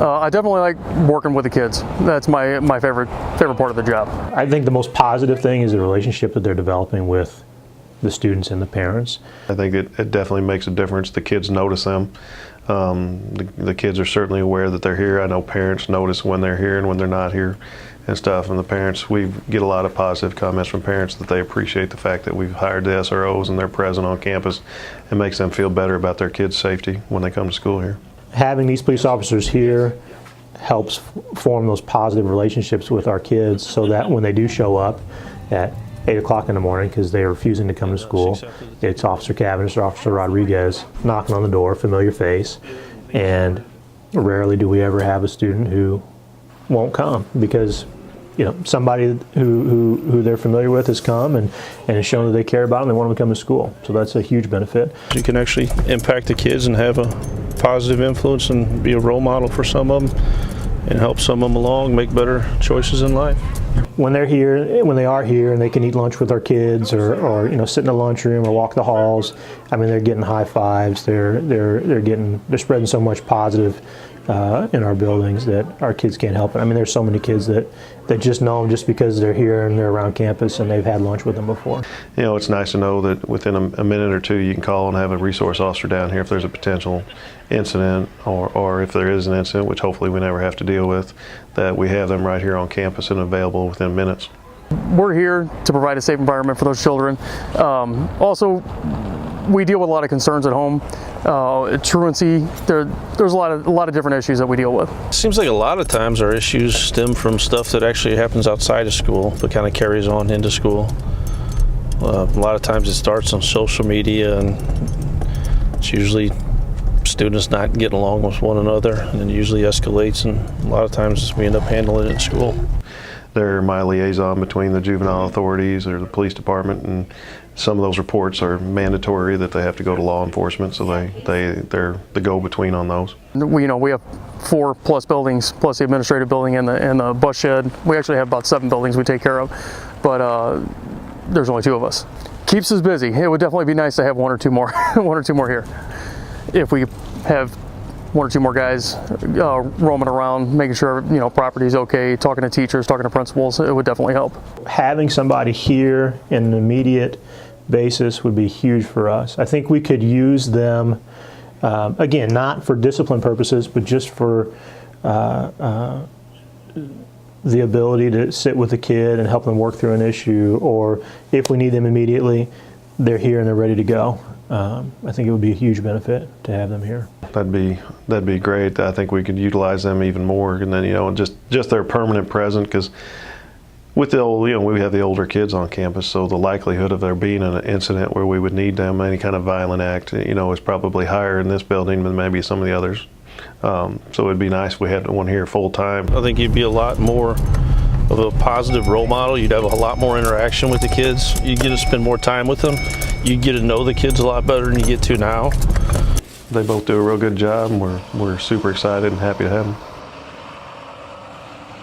I definitely like working with the kids. That's my favorite part of the job. I think the most positive thing is the relationship that they're developing with the students and the parents. I think it definitely makes a difference. The kids notice them. The kids are certainly aware that they're here. I know parents notice when they're here and when they're not here and stuff. And the parents, we get a lot of positive comments from parents that they appreciate the fact that we've hired the SROs and they're present on campus. It makes them feel better about their kids' safety when they come to school here. Having these police officers here helps form those positive relationships with our kids so that when they do show up at 8 o'clock in the morning because they're refusing to come to school, it's Officer Cavendish or Officer Rodriguez knocking on the door, familiar face, and rarely do we ever have a student who won't come because somebody who they're familiar with has come and has shown that they care about them and they want them to come to school. So that's a huge benefit. You can actually impact the kids and have a positive influence and be a role model for some of them and help some of them along make better choices in life. When they're here, when they are here and they can eat lunch with our kids or sit in the lunchroom or walk the halls, I mean, they're getting high fives, they're spreading so much positive in our buildings that our kids can't help it. I mean, there's so many kids that just know them just because they're here and they're around campus and they've had lunch with them before. It's nice to know that within a minute or two you can call and have a resource officer down here if there's a potential incident or if there is an incident, which hopefully we never have to deal with, that we have them right here on campus and available within minutes. We're here to provide a safe environment for those children. Also, we deal with a lot of concerns at home. Truancy, there's a lot of different issues that we deal with. It seems like a lot of times our issues stem from stuff that actually happens outside of school but kind of carries on into school. A lot of times it starts on social media and it's usually students not getting along with one another and it usually escalates and a lot of times we end up handling it in school. They're my liaison between the juvenile authorities or the police department, and some of those reports are mandatory that they have to go to law enforcement, so they're the go-between on those. We have 4+ buildings plus the administrative building and the bus shed. We actually have about 7 buildings we take care of, but there's only 2 of us. Keeps us busy. It would definitely be nice to have 1 or 2 more, 1 or 2 more here. If we have 1 or 2 more guys roaming around, making sure property's okay, talking to teachers, talking to principals, it would definitely help. Having somebody here in an immediate basis would be huge for us. I think we could use them, again, not for discipline purposes, but just for the ability to sit with a kid and help them work through an issue, or if we need them immediately, they're here and they're ready to go. I think it would be a huge benefit to have them here. That'd be great. I think we could utilize them even more, and then just their permanent presence, because with the old, we have the older kids on campus, so the likelihood of there being an incident where we would need them, any kind of violent act, is probably higher in this building than maybe some of the others. So it'd be nice if we had one here full time. I think you'd be a lot more of a positive role model. You'd have a lot more interaction with the kids. You'd get to spend more time with them. You'd get to know the kids a lot better than you get to now. They both do a real good job, and we're super excited and happy to have them.